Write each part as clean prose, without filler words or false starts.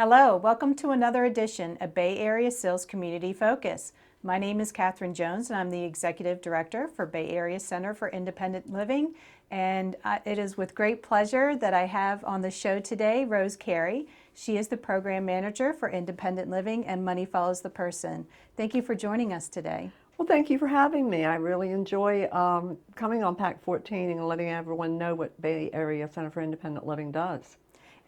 Hello, welcome to another edition of Bay Area Sales Community Focus. My name is Catherine Jones and I'm the Executive Director for Bay Area Center for Independent Living. And it is with great pleasure that I have on the show today Rose Carey. She is the Program Manager for Independent Living and Money Follows the Person. Thank you for joining us today. Well, thank you for having me. I really enjoy coming on PAC 14 and letting everyone know what Bay Area Center for Independent Living does.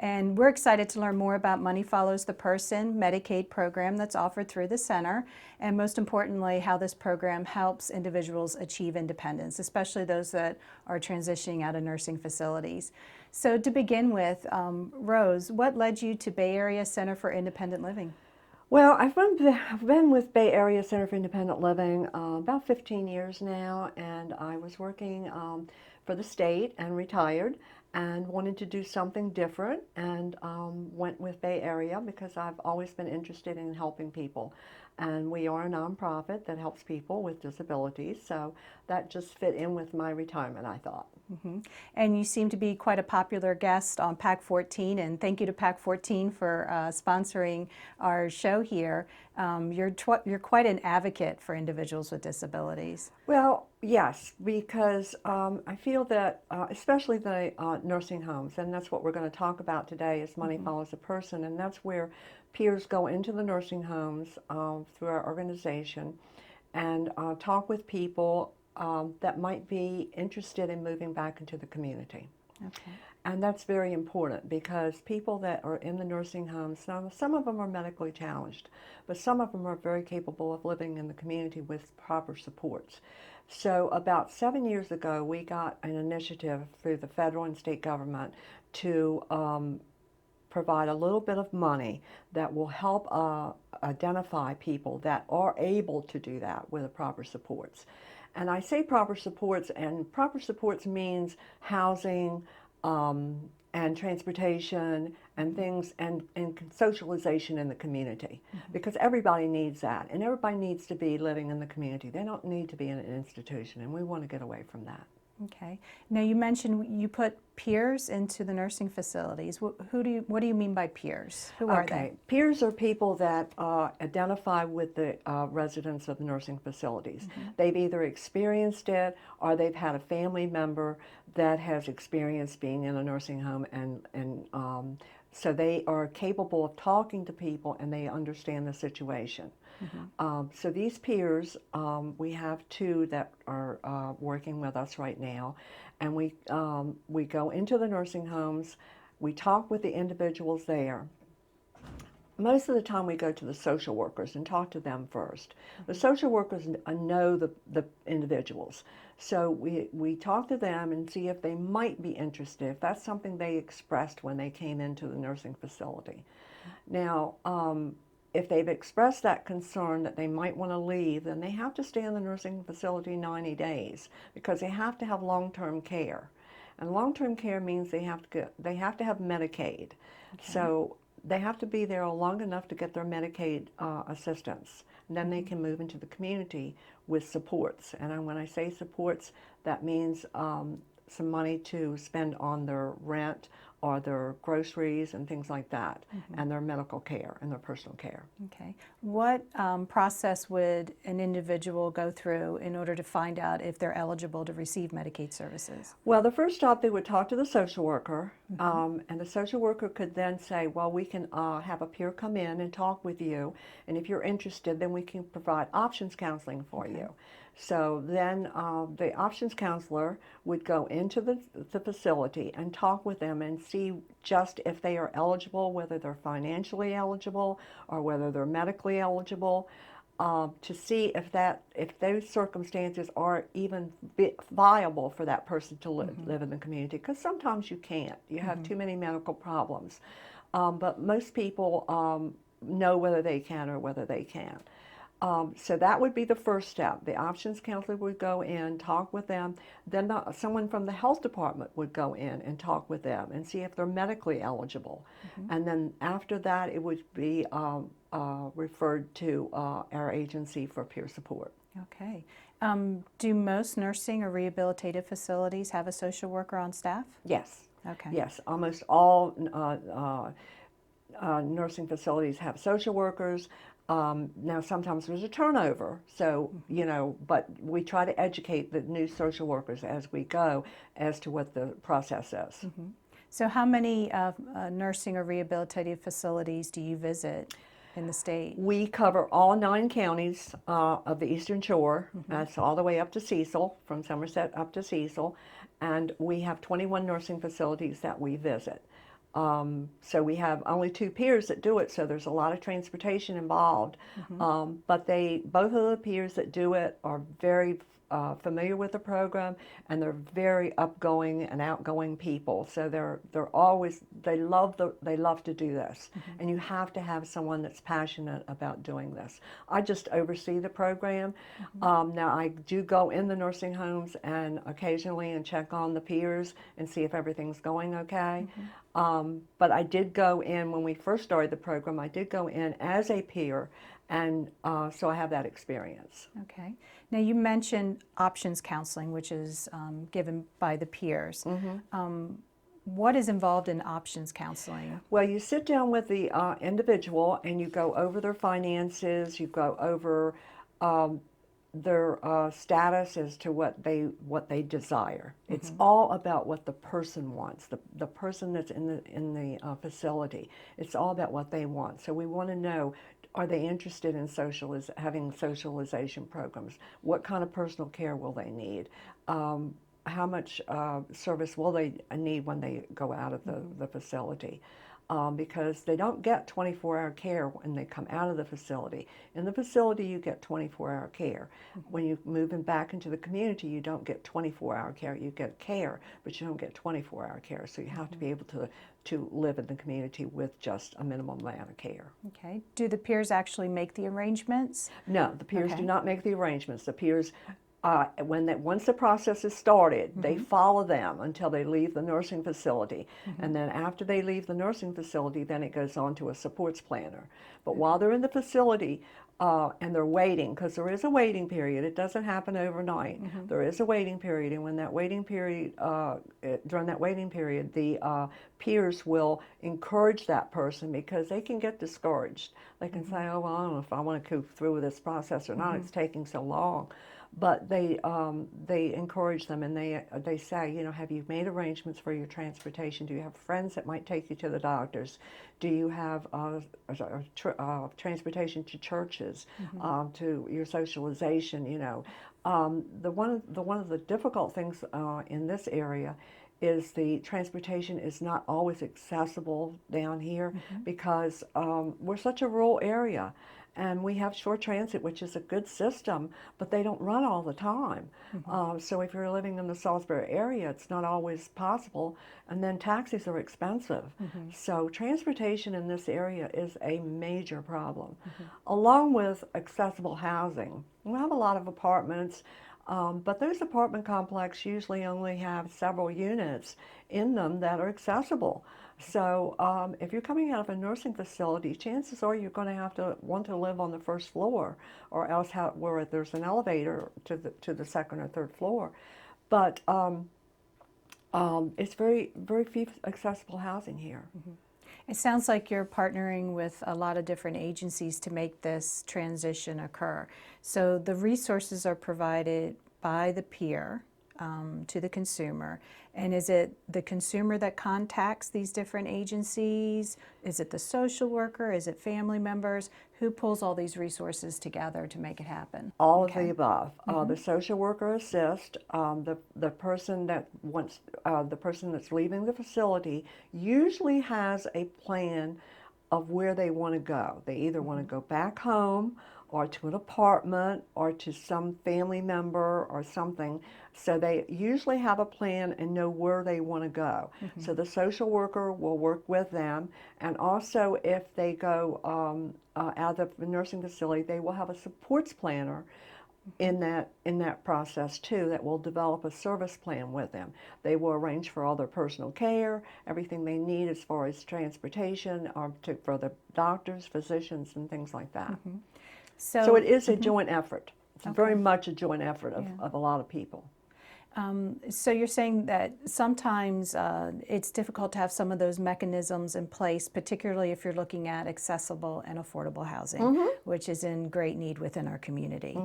And we're excited to learn more about Money Follows the Person Medicaid program that's offered through the center, and most importantly, how this program helps individuals achieve independence, especially those that are transitioning out of nursing facilities. So to begin with, Rose, what led you to Bay Area Center for Independent Living? Well, I've been with Bay Area Center for Independent Living about 15 years now, and I was working for the state and retired and wanted to do something different, and went with Bay Area because I've always been interested in helping people. And we are a nonprofit that helps people with disabilities, so that just fit in with my retirement, I thought. Mm-hmm. And you seem to be quite a popular guest on PAC 14, and thank you to PAC 14 for sponsoring our show here. You're quite an advocate for individuals with disabilities. Well, yes, because I feel that, especially the nursing homes, and that's what we're going to talk about today, is Money Follows a Person, and that's where peers go into the nursing homes through our organization and talk with people that might be interested in moving back into the community. Okay. And that's very important because people that are in the nursing homes, some of them are medically challenged, but some of them are very capable of living in the community with proper supports. So about 7 years ago, we got an initiative through the federal and state government to provide a little bit of money that will help identify people that are able to do that with the proper supports. And I say proper supports, and proper supports means housing, and transportation and things, and socialization in the community, because everybody needs that, and everybody needs to be living in the community. They don't need to be in an institution, and we want to get away from that. Okay. Now you mentioned you put peers into the nursing facilities. What do you mean by peers? Who are they? Peers are people that identify with the residents of the nursing facilities. They've either experienced it or they've had a family member that has experienced being in a nursing home, and so they are capable of talking to people and they understand the situation. So these peers, we have two that are working with us right now, and we go into the nursing homes, we talk with the individuals there. Most of the time we go to the social workers and talk to them first. The social workers know the individuals, so we talk to them and see if they might be interested, if that's something they expressed when they came into the nursing facility. Now, if they've expressed that concern that they might want to leave, then they have to stay in the nursing facility 90 days because they have to have long-term care. And long-term care means they have to have Medicaid. Okay. So they have to be there long enough to get their Medicaid assistance. And then they can move into the community with supports. And when I say supports, that means some money to spend on their rent or their groceries and things like that, and their medical care and their personal care. Okay. What process would an individual go through in order to find out if they're eligible to receive Medicaid services? Well, the first stop, they would talk to the social worker, and the social worker could then say, well, we can have a peer come in and talk with you, and if you're interested, then we can provide options counseling for you. So then the options counselor would go into the facility and talk with them and see just if they are eligible, whether they're financially eligible or whether they're medically eligible, to see if those circumstances are even viable for that person to live in the community. Because sometimes you can't. You have too many medical problems. But most people know whether they can or whether they can't. So that would be the first step. The options counselor would go in, talk with them. Then someone from the health department would go in and talk with them and see if they're medically eligible. And then after that, it would be referred to our agency for peer support. Okay. Do most nursing or rehabilitative facilities have a social worker on staff? Yes. Okay. Yes, almost all nursing facilities have social workers. Now sometimes there's a turnover, so but we try to educate the new social workers as we go as to what the process is. So how many nursing or rehabilitative facilities do you visit in the state? We cover all 9 counties of the Eastern Shore. That's all the way up to Cecil, from Somerset up to Cecil, and we have 21 nursing facilities that we visit. So we have only 2 peers that do it, so there's a lot of transportation involved. But both of the peers that do it are very familiar with the program, and they're very upgoing and outgoing people. So they love to do this, and you have to have someone that's passionate about doing this. I just oversee the program. Now I do go in the nursing homes and occasionally and check on the peers and see if everything's going okay. But I did go in when we first started the program. I did go in as a peer, and so I have that experience. Okay. Now you mentioned options counseling, which is given by the peers. What is involved in options counseling? Well, you sit down with the individual and you go over their finances, you go over their status as to what they desire. It's all about what the person wants, the person that's in the facility. It's all about what they want. So we want to know, are they interested in having socialization programs? What kind of personal care will they need? How much service will they need when they go out of the facility? Because they don't get 24-hour care when they come out of the facility. In the facility, you get 24-hour care. When you move back into the community, you don't get 24-hour care. You get care, but you don't get 24-hour care. So you have to be able to live in the community with just a minimum amount of care. Okay. Do the peers actually make the arrangements? No, the peers do not make the arrangements. The peers, once the process is started, they follow them until they leave the nursing facility. And then after they leave the nursing facility, then it goes on to a supports planner. But while they're in the facility and they're waiting, because there is a waiting period, it doesn't happen overnight. There is a waiting period, and when that waiting period, during that waiting period, the peers will encourage that person, because they can get discouraged. They can say, oh, well, I don't know if I want to go through with this process or not, it's taking so long. But they encourage them, and they say, have you made arrangements for your transportation? Do you have friends that might take you to the doctors? Do you have transportation to churches, to your socialization? One of the difficult things in this area is the transportation is not always accessible down here, because we're such a rural area. And we have short transit, which is a good system, but they don't run all the time. So if you're living in the Salisbury area, it's not always possible. And then taxis are expensive. So transportation in this area is a major problem, along with accessible housing. We have a lot of apartments, but those apartment complexes usually only have several units in them that are accessible. So if you're coming out of a nursing facility, chances are you're going to want to live on the first floor, or else where there's an elevator to the second or third floor. But it's very, very few accessible housing here. It sounds like you're partnering with a lot of different agencies to make this transition occur. So the resources are provided by the peer to the consumer. And is it the consumer that contacts these different agencies? Is it the social worker? Is it family members? Who pulls all these resources together to make it happen? All of the above. The social worker assists. The person that's leaving the facility usually has a plan of where they want to go. They either want to go back home, or to an apartment, or to some family member or something. So they usually have a plan and know where they want to go. So the social worker will work with them, and also if they go out of the nursing facility, they will have a supports planner in that process too, that will develop a service plan with them. They will arrange for all their personal care, everything they need as far as transportation, or for the doctors, physicians, and things like that. So it is a joint effort. It's very much a joint effort of a lot of people. So you're saying that sometimes it's difficult to have some of those mechanisms in place, particularly if you're looking at accessible and affordable housing, which is in great need within our community.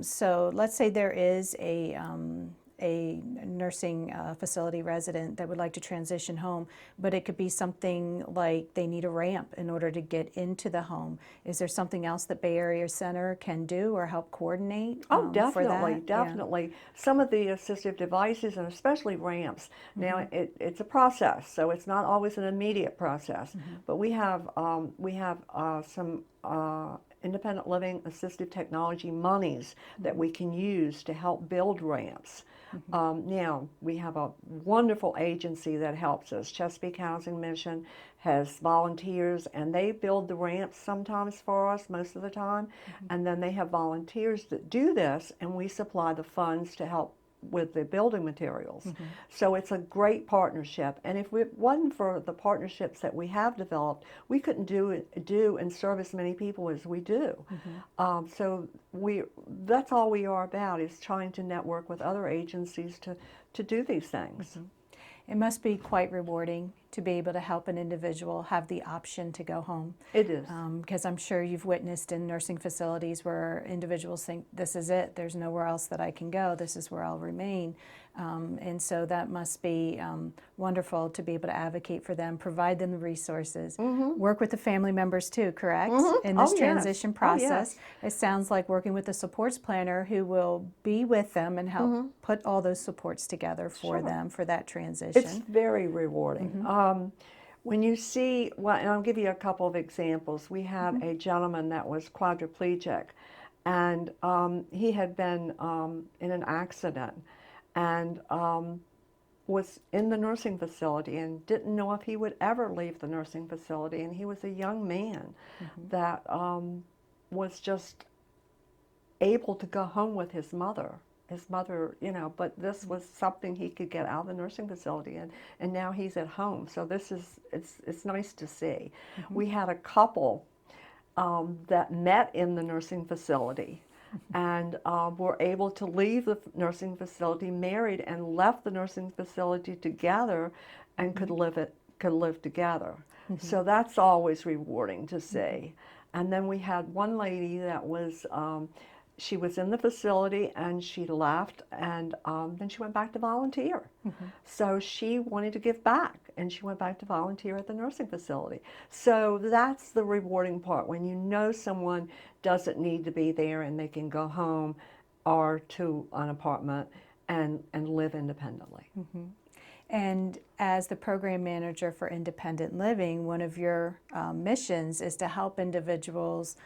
So let's say there is a nursing facility resident that would like to transition home, but it could be something like they need a ramp in order to get into the home. Is there something else that Bay Area Center can do or help coordinate Oh, for definitely, that? definitely. Some of the assistive devices, and especially ramps. Now, it's a process, so it's not always an immediate process. But we have some independent living assistive technology monies that we can use to help build ramps. Now, we have a wonderful agency that helps us. Chesapeake Housing Mission has volunteers, and they build the ramps sometimes for us, most of the time. And then they have volunteers that do this, and we supply the funds to help with the building materials. So it's a great partnership. And if it wasn't for the partnerships that we have developed, we couldn't do and serve as many people as we do. So that's all we are about, is trying to network with other agencies to do these things. It must be quite rewarding to be able to help an individual have the option to go home. It is. Because I'm sure you've witnessed in nursing facilities where individuals think, this is it, there's nowhere else that I can go, this is where I'll remain. And so that must be wonderful to be able to advocate for them, provide them the resources, work with the family members too, correct? In this transition process. It sounds like working with a supports planner who will be with them and help put all those supports together for them for that transition. It's very rewarding. When you see, well, and I'll give you a couple of examples. We had a gentleman that was quadriplegic, and he had been in an accident and was in the nursing facility and didn't know if he would ever leave the nursing facility. And he was a young man that was just able to go home with his mother. His mother, but this was something he could get out of the nursing facility, and now he's at home. So it's nice to see. We had a couple that met in the nursing facility and were able to leave the nursing facility married and left the nursing facility together and could live together. So that's always rewarding to see. And then we had one lady that was she was in the facility and she left, and then she went back to volunteer. So she wanted to give back, and she went back to volunteer at the nursing facility. So that's the rewarding part, when you know someone doesn't need to be there and they can go home or to an apartment and live independently. And as the program manager for independent living, one of your missions is to help individuals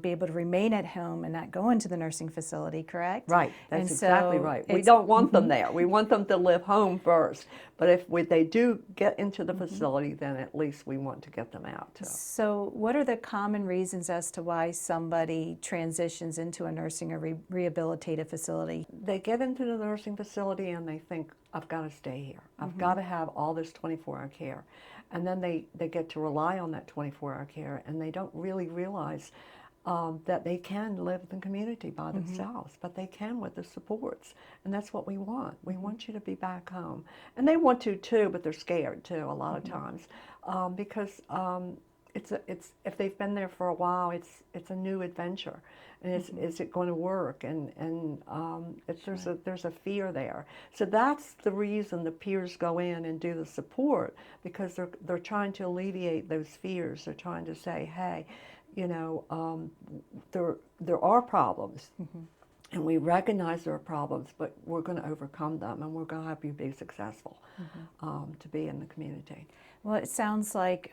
be able to remain at home and not go into the nursing facility, correct? Right, that's and exactly so right. We don't want them there. We want them to live home first. But if they do get into the facility, then at least we want to get them out too. So what are the common reasons as to why somebody transitions into a nursing or rehabilitative facility? They get into the nursing facility and they think, I've got to stay here. I've got to have all this 24-hour care. And then they get to rely on that 24-hour care, and they don't really realize that they can live in the community by themselves, but they can with the supports. And that's what we want. We want you to be back home. And they want to too, but they're scared too a lot of times, because it's if they've been there for a while, it's a new adventure, and is it going to work? And there's a fear there. So that's the reason the peers go in and do the support, because they're trying to alleviate those fears. They're trying to say, hey, there are problems. And we recognize there are problems, but we're going to overcome them, and we're going to help you be successful to be in the community. Well, it sounds like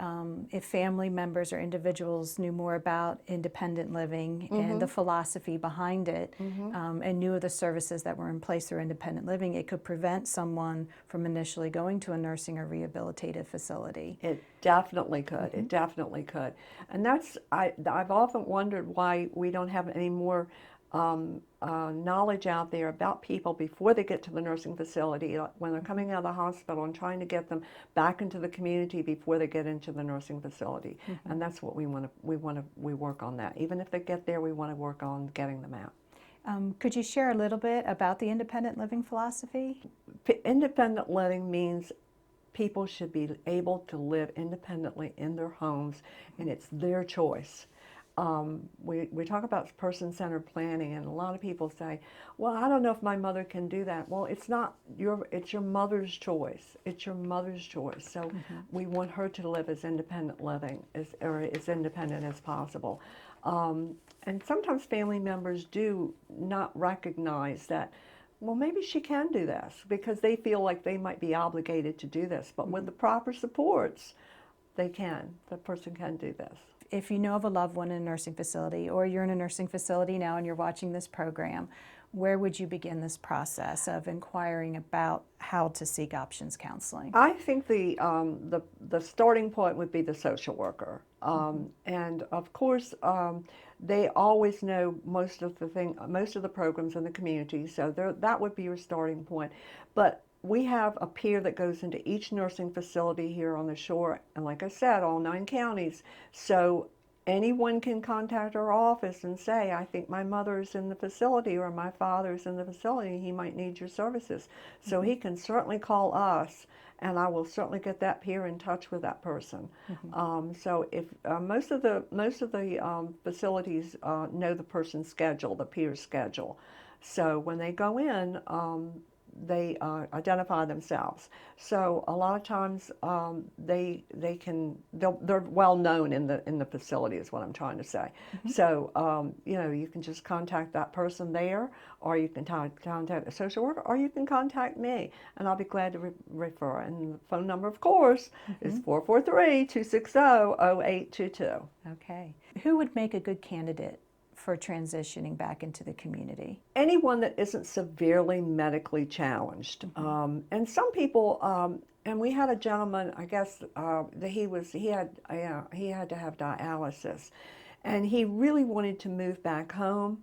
if family members or individuals knew more about independent living and the philosophy behind it, and knew of the services that were in place through independent living, it could prevent someone from initially going to a nursing or rehabilitative facility. It definitely could. It definitely could. And I've often wondered why we don't have any more knowledge out there about people before they get to the nursing facility, when they're coming out of the hospital, and trying to get them back into the community before they get into the nursing facility. And that's what we work on that. Even if they get there, we want to work on getting them out. Could you share a little bit about the independent living philosophy? Independent living means people should be able to live independently in their homes, and it's their choice. We talk about person-centered planning, and a lot of people say, well, I don't know if my mother can do that. Well, it's your mother's choice. It's your mother's choice. So we want her to live as independent living, or as independent as possible. And sometimes family members do not recognize that, well, maybe she can do this, because they feel like they might be obligated to do this. But with the proper supports, the person can do this. If you know of a loved one in a nursing facility, or you're in a nursing facility now and you're watching this program, where would you begin this process of inquiring about how to seek options counseling? I think the starting point would be the social worker, and of course they always know most of the programs in the community, so that would be your starting point. But we have a peer that goes into each nursing facility here on the shore, and like I said, all 9 counties. So anyone can contact our office and say, I think my mother's in the facility, or my father's in the facility, he might need your services. So he can certainly call us, and I will certainly get that peer in touch with that person. So if most of the facilities know the person's schedule, the peer's schedule. So when they go in, they identify themselves. So a lot of times they're well known in the facility, is what I'm trying to say. So you can just contact that person there, or you can contact a social worker, or you can contact me, and I'll be glad to refer. And the phone number, of course, is 443-260-0822. Okay. Who would make a good candidate for transitioning back into the community? Anyone that isn't severely medically challenged. And some people, and we had a gentleman, I guess, that he had to have dialysis, and he really wanted to move back home.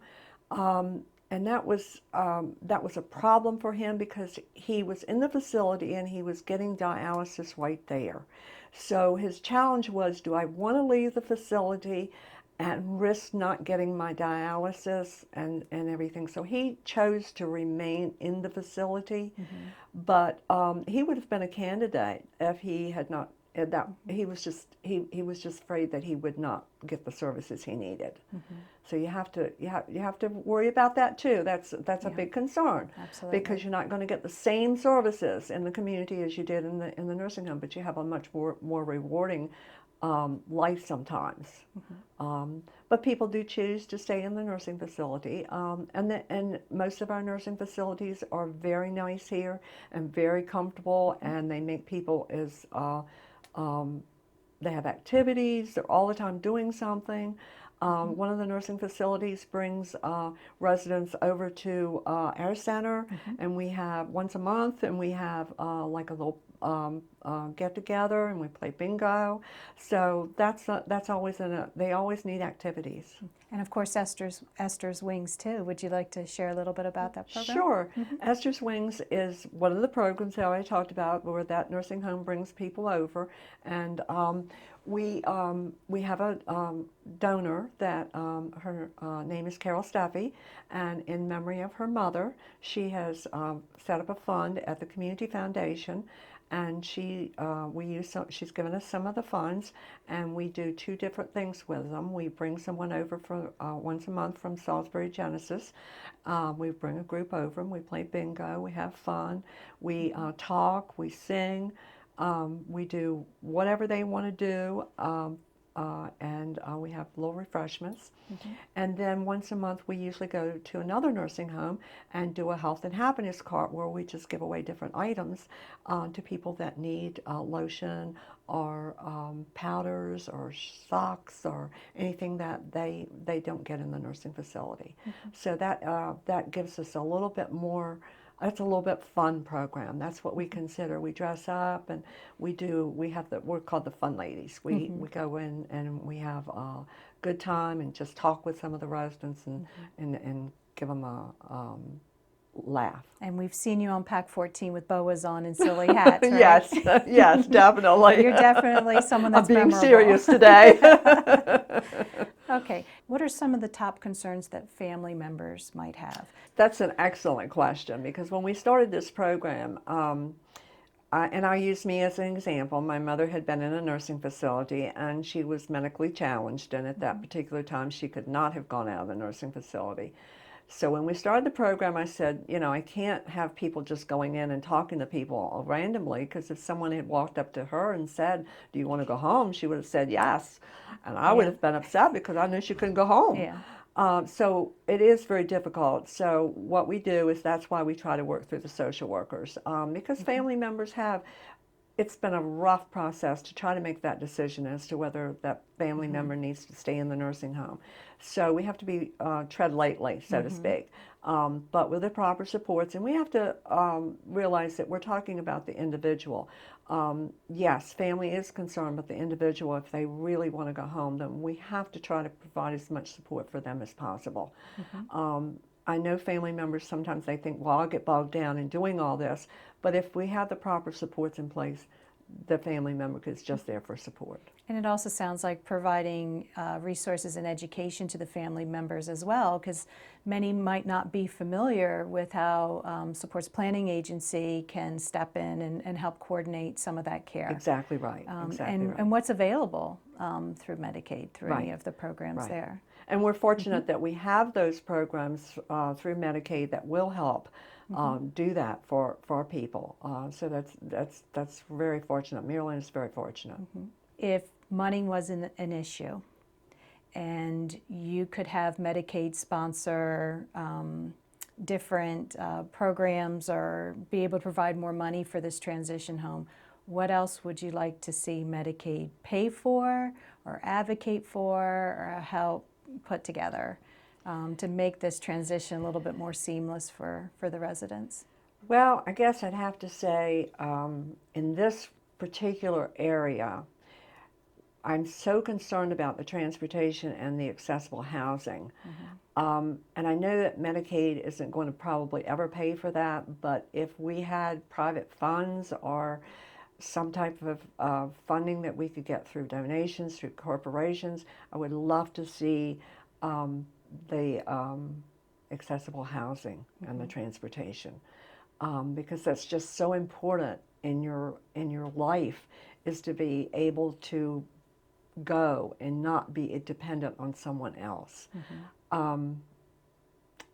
And that was a problem for him, because he was in the facility and he was getting dialysis right there. So his challenge was, do I want to leave the facility and risk not getting my dialysis and everything? So he chose to remain in the facility, but he would have been a candidate if he had not. He was just afraid that he would not get the services he needed. So you have to worry about that too. That's a big concern. Absolutely. Because you're not going to get the same services in the community as you did in the nursing home, but you have a much more rewarding life sometimes. But people do choose to stay in the nursing facility, and most of our nursing facilities are very nice here and very comfortable, and they make people as they have activities. They're all the time doing something. One of the nursing facilities brings residents over to our center, and we have once a month, and we have like a little get together, and we play bingo. So that's always they always need activities. And of course, Esther's Wings too. Would you like to share a little bit about that program? Sure. Esther's Wings is one of the programs that I talked about, where that nursing home brings people over, and we have a donor that her name is Carol Steffi, and in memory of her mother, she has set up a fund at the Community Foundation, and she's given us some of the funds, and we do 2 different things with them. We bring someone over for once a month from Salisbury Genesis. We bring a group over, and we play bingo. We have fun. We talk. We sing. We do whatever they want to do, and we have little refreshments. And then once a month, we usually go to another nursing home and do a health and happiness cart, where we just give away different items to people that need lotion or powders or socks or anything that they don't get in the nursing facility. So that gives us a little bit more. It's a little bit fun program. That's what we consider. We dress up, and we're called the Fun Ladies. We go in and we have a good time and just talk with some of the residents and give them a laugh. And we've seen you on Pack 14 with boas on and silly hats, right? Yes, definitely. You're definitely someone that's I'm being memorable. serious today. Okay. What are some of the top concerns that family members might have? That's an excellent question, because when we started this program, and I use me as an example. My mother had been in a nursing facility and she was medically challenged, and at that particular time she could not have gone out of the nursing facility. So when we started the program, I said, I can't have people just going in and talking to people randomly, because if someone had walked up to her and said, "Do you want to go home?" she would have said yes. And I would Yeah. have been upset because I knew she couldn't go home. Yeah. So it is very difficult. So what we do is, that's why we try to work through the social workers, because family members it's been a rough process to try to make that decision as to whether that family member needs to stay in the nursing home. So we have to be tread lightly, so to speak, but with the proper supports. And we have to realize that we're talking about the individual. Yes, family is concerned, but the individual, if they really want to go home, then we have to try to provide as much support for them as possible. I know family members, sometimes they think, well, I'll get bogged down in doing all this. But if we have the proper supports in place, the family member is just there for support. And it also sounds like providing resources and education to the family members as well, because many might not be familiar with how Supports Planning Agency can step in and help coordinate some of that care. Exactly right. Exactly right. And what's available through Medicaid, through any Right. of the programs Right. there. And we're fortunate that we have those programs through Medicaid that will help do that for our people. So that's very fortunate. Maryland is very fortunate. If money wasn't an issue and you could have Medicaid sponsor different programs or be able to provide more money for this transition home, what else would you like to see Medicaid pay for or advocate for or help put together to make this transition a little bit more seamless for the residents? Well, I guess I'd have to say, in this particular area, I'm so concerned about the transportation and the accessible housing. And I know that Medicaid isn't going to probably ever pay for that, but if we had private funds or some type of funding that we could get through donations, through corporations, I would love to see the accessible housing and the transportation, because that's just so important in your life, is to be able to go and not be dependent on someone else.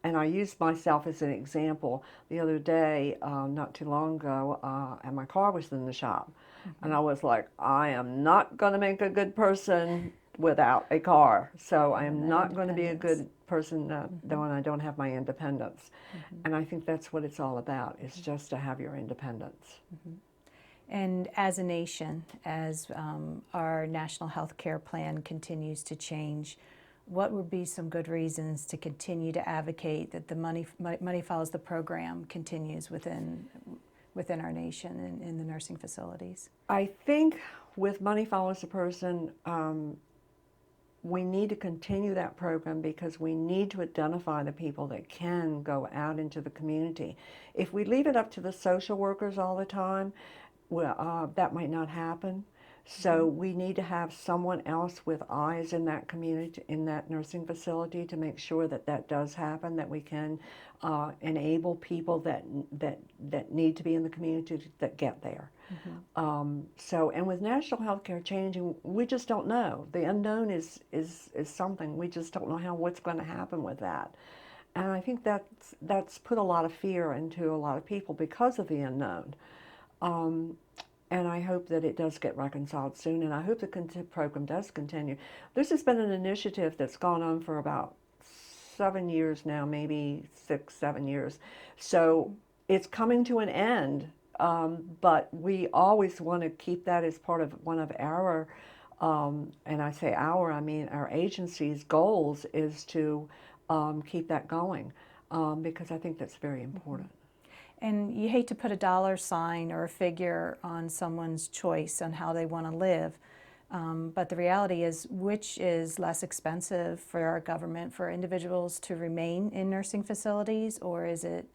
And I used myself as an example the other day, not too long ago, and my car was in the shop. And I was like, I am not going to make a good person without a car. So I am not going to be a good person when I don't have my independence. And I think that's what it's all about, is just to have your independence. And as a nation, as our national health care plan continues to change, what would be some good reasons to continue to advocate that the money follows the program continues within our nation and in the nursing facilities? I think with Money Follows the Person, we need to continue that program, because we need to identify the people that can go out into the community. If we leave it up to the social workers all the time, well, that might not happen. So we need to have someone else with eyes in that community, in that nursing facility, to make sure that that does happen, that we can enable people that need to be in the community that get there. And with national health care changing, we just don't know. The unknown is something. We just don't know what's going to happen with that. And I think that's put a lot of fear into a lot of people because of the unknown. And I hope that it does get reconciled soon, and I hope the program does continue. This has been an initiative that's gone on for about 7 years now, maybe 6, 7 years. So it's coming to an end, but we always want to keep that as part of one of our, and I say our, I mean our agency's goals, is to keep that going, because I think that's very important. And you hate to put a dollar sign or a figure on someone's choice on how they want to live, but the reality is, which is less expensive for our government, for individuals to remain in nursing facilities, or is it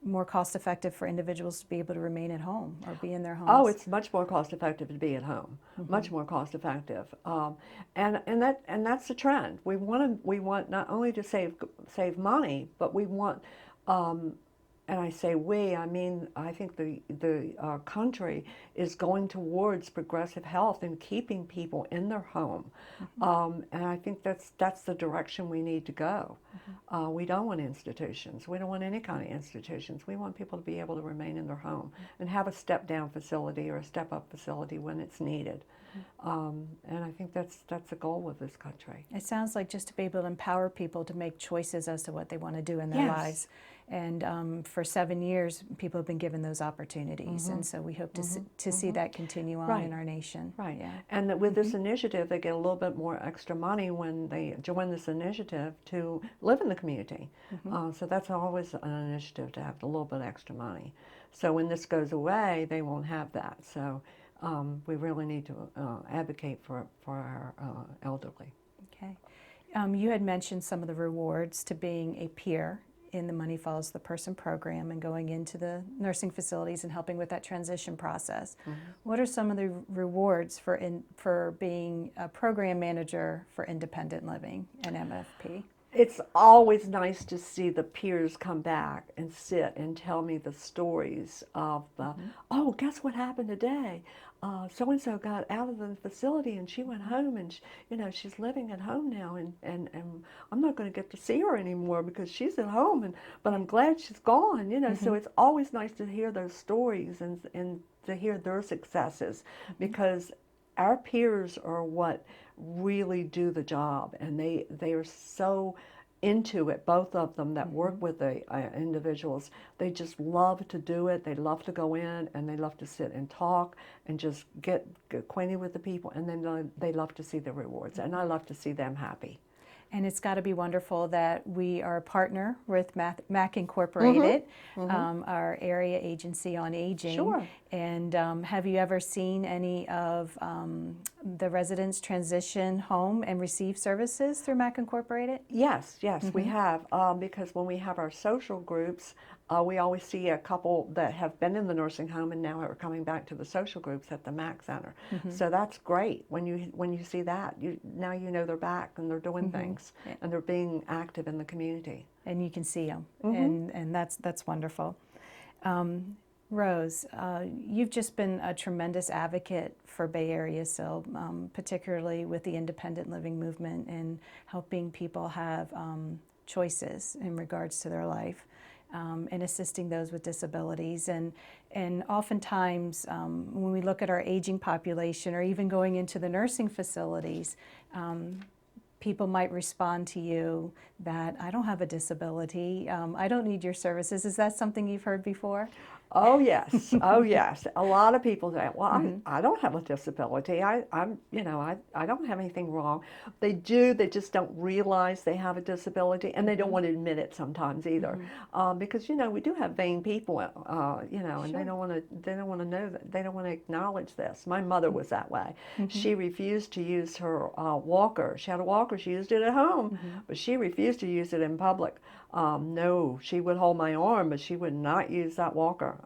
more cost effective for individuals to be able to remain at home or be in their homes? Oh, it's much more cost effective to be at home. Much more cost effective, and that's the trend. We want not only to save money, but we want, and I say we, I mean I think the country is going towards progressive health and keeping people in their home, and I think that's the direction we need to go. We don't want institutions. We don't want any kind of institutions. We want people to be able to remain in their home and have a step-down facility or a step-up facility when it's needed. And I think that's the goal with this country. It sounds like just to be able to empower people to make choices as to what they want to do in their Yes. lives. And for 7 years, people have been given those opportunities, and so we hope to see that continue on Right. in our nation. Right. Yeah. And that with this initiative, they get a little bit more extra money when they join this initiative to live in the community. So that's always an initiative to have a little bit extra money. So when this goes away, they won't have that. So we really need to advocate for our elderly. Okay. You had mentioned some of the rewards to being a peer in the Money Follows the Person program and going into the nursing facilities and helping with that transition process. What are some of the rewards for being a program manager for independent living and MFP? It's always nice to see the peers come back and sit and tell me the stories of the, oh, guess what happened today? So-and-so got out of the facility and she went home and she's living at home now and I'm not going to get to see her anymore because she's at home but I'm glad she's gone, So it's always nice to hear those stories and to hear their successes because our peers are what really do the job, and they are so into it, both of them that work with the individuals. They just love to do it. They love to go in and they love to sit and talk and just get acquainted with the people, and then they love to see the rewards, and I love to see them happy. And it's got to be wonderful that we are a partner with MAC Incorporated, our area agency on aging. Sure. And have you ever seen any of the residents transition home and receive services through MAC Incorporated? Yes, we have, because when we have our social groups, we always see a couple that have been in the nursing home and now are coming back to the social groups at the MAC Center. So that's great when you see that. Now you know they're back and they're doing things and they're being active in the community. And you can see them, and that's wonderful. Rose, you've just been a tremendous advocate for Bay Area SIL, particularly with the independent living movement and helping people have choices in regards to their life. And assisting those with disabilities. And oftentimes, when we look at our aging population or even going into the nursing facilities, people might respond to you that I don't have a disability, I don't need your services. Is that something you've heard before? Oh yes, oh yes. A lot of people say, "Well, I don't have a disability. I don't have anything wrong." They do. They just don't realize they have a disability, and they don't want to admit it sometimes either, because we do have vain people, and they don't want to know that. They don't want to acknowledge this. My mother was that way. She refused to use her walker. She had a walker. She used it at home, but she refused to use it in public. No, she would hold my arm, but she would not use that walker.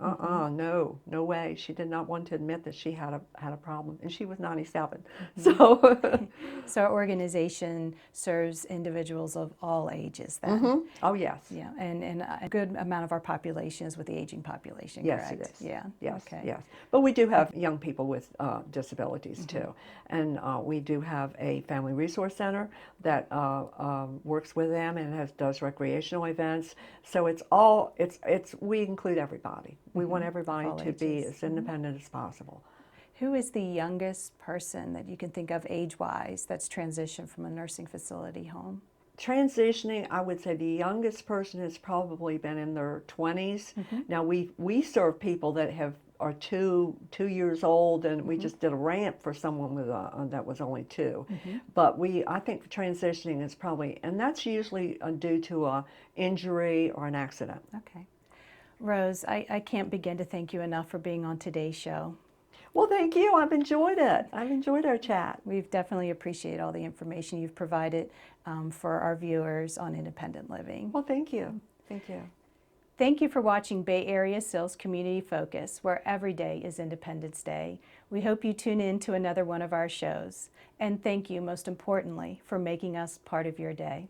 No way. She did not want to admit that she had a problem, and she was 97. So, so our organization serves individuals of all ages. Then, oh yes, yeah, and a good amount of our population is with the aging population. Yes, correct? it is. Yeah. Yes, Okay. yes. But we do have young people with disabilities too, and we do have a family resource center that works with them and does recreational events. So we include everybody. We want everybody to be as independent as possible. Who is the youngest person that you can think of age-wise that's transitioned from a nursing facility home? Transitioning, I would say the youngest person has probably been in their 20s. Now we serve people that are 2 years old, and we just did a ramp for someone with that was only 2. But I think transitioning is probably, and that's usually due to a injury or an accident. Okay. Rose, I can't begin to thank you enough for being on today's show. Well, thank you. I've enjoyed it. I've enjoyed our chat. We've definitely appreciated all the information you've provided for our viewers on independent living. Well, thank you. Thank you. Thank you for watching Bay Area Sales Community Focus, where every day is Independence Day. We hope you tune in to another one of our shows. And thank you, most importantly, for making us part of your day.